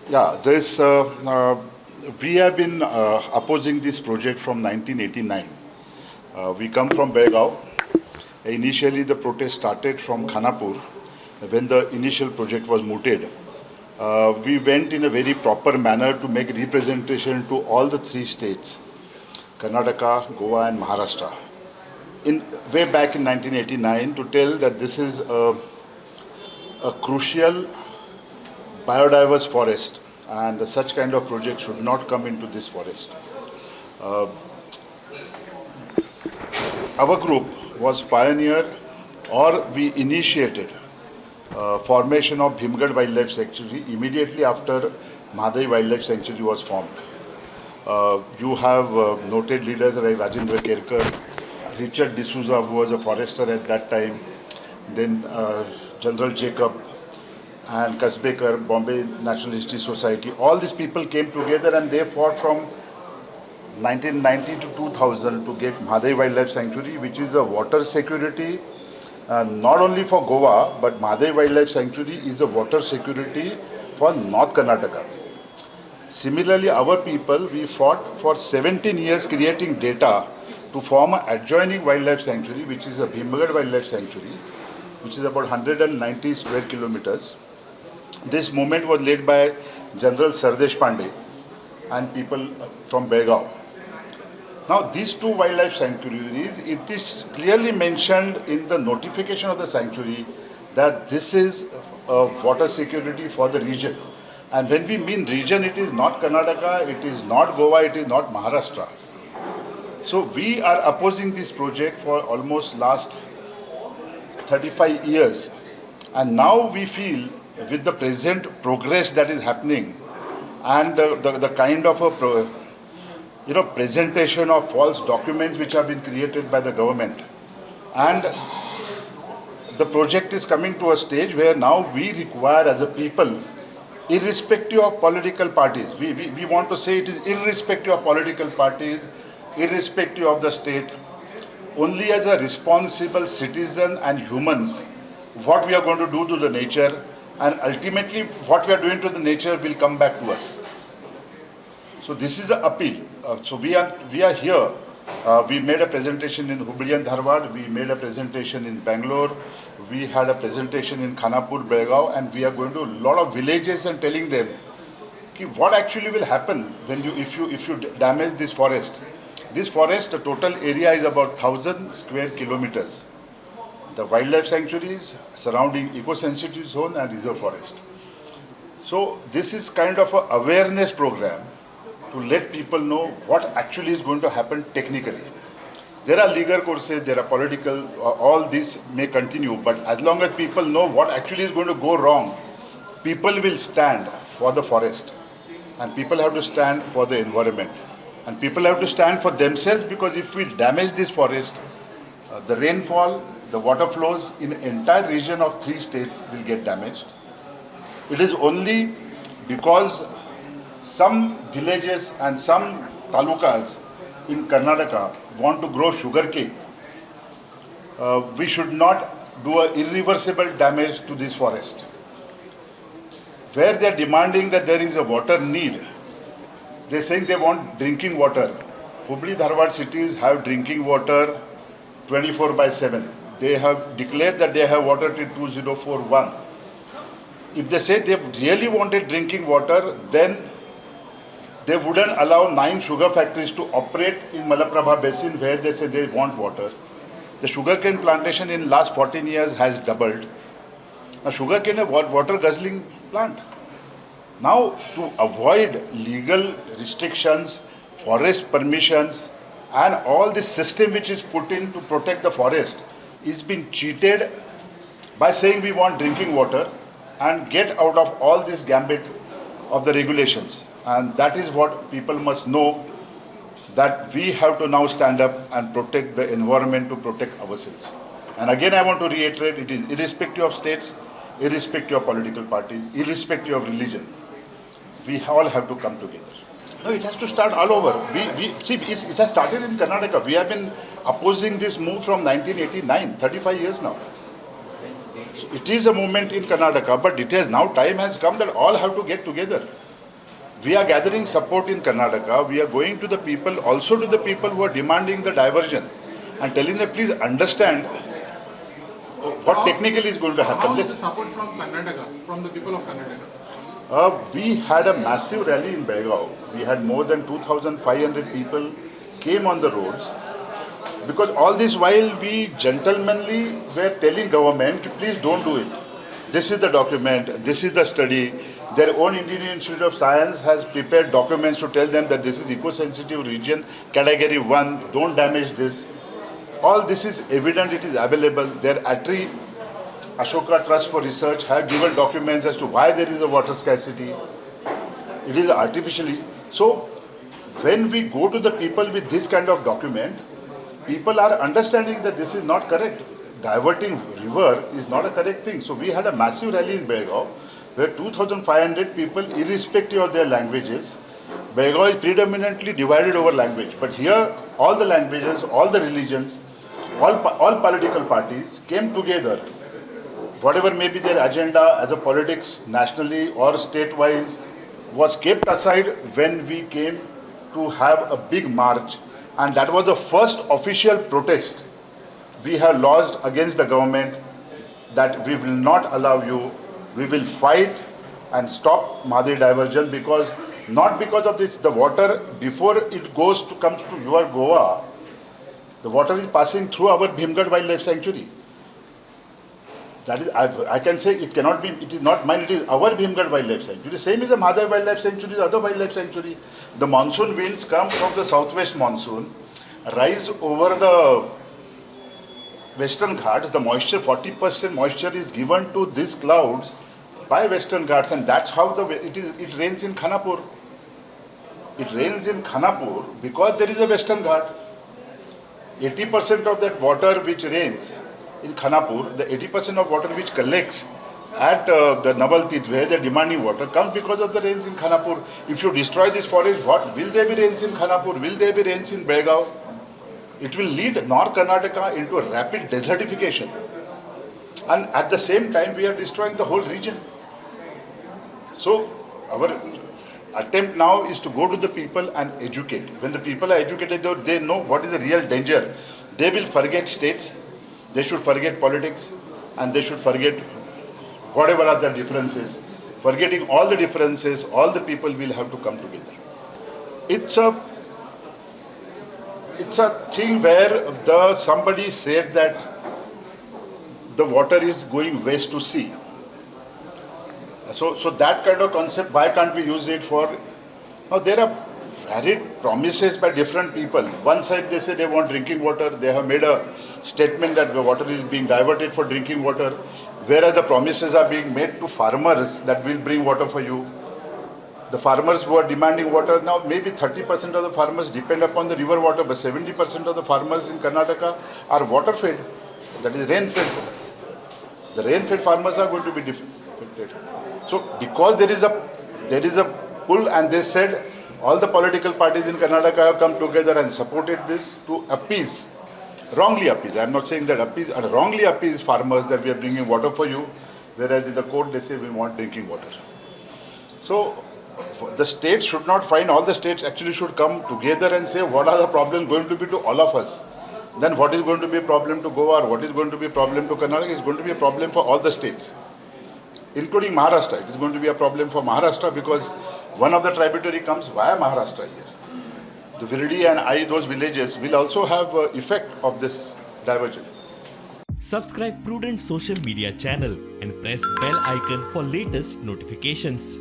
Yeah, we have been opposing this project from 1989. We come from Belgaum. Initially, the protest started from Khanapur when the initial project was mooted. We went in a very proper manner to make representation to all the three states, Karnataka, Goa and Maharashtra. Way back in 1989 to tell that this is a crucial biodiverse forest and such kind of project should not come into this forest. Uh, our group was pioneer or we initiated formation of Bhimgad Wildlife Sanctuary immediately after Mhadei Wildlife Sanctuary was formed. You have noted leaders like Rajendra Kerkar, Richard D'Souza, who was a forester at that time, then General Jacob and Kasbekar, Bombay Natural History Society. All these people came together and they fought from 1990 to 2000 to get Mhadei Wildlife Sanctuary, which is a water security not only for Goa, but Mhadei Wildlife Sanctuary is a water security for North Karnataka. Similarly, our people, we fought for 17 years creating data to form an adjoining wildlife sanctuary, which is a Bhimgad Wildlife Sanctuary, which is about 190 square kilometers. This movement was led by General Sardesh Pandey and people from Belgaum. Now, these two wildlife sanctuaries, it is clearly mentioned in the notification of the sanctuary that this is a water security for the region. And when we mean region, it is not Karnataka, it is not Goa, it is not Maharashtra. So we are opposing this project for almost last 35 years. And now we feel with the present progress that is happening and the kind of a presentation of false documents which have been created by the government, and the project is coming to a stage where now we require as a people, irrespective of political parties, we want to say it is irrespective of political parties, irrespective of the state, only as a responsible citizen and humans, what we are going to do to the nature, and ultimately what we are doing to the nature will come back to us. So this is an appeal. So we are here. We made a presentation in Hubli and Dharwad. We made a presentation in Bangalore. We had a presentation in Khanapur, Belgaum, and we are going to a lot of villages and telling them what actually will happen when if you damage this forest. This forest, the total area is about 1,000 square kilometers. The wildlife sanctuaries, surrounding eco-sensitive zone and reserve forest. So this is kind of an awareness program to let people know what actually is going to happen technically. There are legal courses, there are political, all this may continue, but as long as people know what actually is going to go wrong, people will stand for the forest and people have to stand for the environment and people have to stand for themselves, because if we damage this forest, the rainfall, the water flows in the entire region of 3 states will get damaged. It is only because some villages and some talukas in Karnataka want to grow sugarcane. We should not do an irreversible damage to this forest. Where they are demanding that there is a water need, they are saying they want drinking water. Hubli, Dharwad cities have drinking water 24/7. They have declared that they have water till 2041. If they say they really wanted drinking water, then they wouldn't allow 9 sugar factories to operate in Malaprabha Basin where they say they want water. The sugarcane plantation in last 14 years has doubled. Now sugarcane is a water guzzling plant. Now to avoid legal restrictions, forest permissions and all this system which is put in to protect the forest is being cheated by saying we want drinking water and get out of all this gambit of the regulations. And that is what people must know, that we have to now stand up and protect the environment to protect ourselves. And again I want to reiterate, it is irrespective of states, irrespective of political parties, irrespective of religion. We all have to come together. No, it has to start all over. See, it has started in Karnataka. We have been opposing this move from 1989, 35 years now. So it is a movement in Karnataka, but it has now time has come that all have to get together. We are gathering support in Karnataka. We are going to the people, also to the people who are demanding the diversion and telling them, please understand what technically is going to happen. How is the support from Karnataka, from the people of Karnataka? We had a massive rally in Belgaum. We had more than 2,500 people came on the roads. Because all this while we gentlemanly were telling government, please don't do it. This is the document, this is the study. Their own Indian Institute of Science has prepared documents to tell them that this is eco-sensitive region, category 1, don't damage this. All this is evident, it is available. Their ATRI, Ashoka Trust for Research, have given documents as to why there is a water scarcity. It is artificially. So, when we go to the people with this kind of document, people are understanding that this is not correct. Diverting river is not a correct thing. So we had a massive rally in Belgaum where 2,500 people, irrespective of their languages, Belgaum is predominantly divided over language. But here, all the languages, all the religions, all political parties came together. Whatever may be their agenda as a politics nationally or state-wise was kept aside when we came to have a big march. And that was the first official protest we have lodged against the government, that we will not allow you, we will fight and stop Mhadei diversion, because not because of this, the water before it comes to your Goa, the water is passing through our Bhimgad Wildlife Sanctuary. That is, I can say it cannot be, it is not mine, it is our Bhimgad Wildlife Sanctuary. Same is the Mhadei Wildlife Sanctuary, the other wildlife sanctuary. The monsoon winds come from the southwest monsoon, rise over the Western Ghats. The moisture, 40% moisture is given to these clouds by Western Ghats, and that's how it rains in Khanapur. It rains in Khanapur because there is a Western Ghat. 80% of that water which rains in Khanapur, the 80% of water which collects at the Navaltit where they're demanding water comes because of the rains in Khanapur. If you destroy this forest, what will there be rains in Khanapur? Will there be rains in Belgaum? It will lead North Karnataka into a rapid desertification. And at the same time, we are destroying the whole region. So our attempt now is to go to the people and educate. When the people are educated, they know what is the real danger. They will forget states, they should forget politics, and they should forget whatever are the differences. Forgetting all the differences, all the people will have to come together. It's a thing where somebody said that the water is going west to sea. So that kind of concept, why can't we use it for? Now there are varied promises by different people. One side they say they want drinking water. They have made a statement that the water is being diverted for drinking water, whereas the promises are being made to farmers that will bring water for you. The farmers who are demanding water, now maybe 30% of the farmers depend upon the river water, but 70% of the farmers in Karnataka are water fed, that is rain fed. The rain fed farmers are going to be affected. So because there is a pull, and they said all the political parties in Karnataka have come together and supported this to appease, wrongly appease, I am not saying that appease, wrongly appease farmers that we are bringing water for you, whereas in the court they say we want drinking water. So the states should not find, all the states actually should come together and say what are the problems going to be to all of us. Then what is going to be a problem to Goa, or what is going to be a problem to Karnataka is going to be a problem for all the states, including Maharashtra. It is going to be a problem for Maharashtra because one of the tributary comes via Maharashtra here. The Virdi and I, those villages, will also have effect of this diversion. Subscribe Prudent social media channel and press bell icon for latest notifications.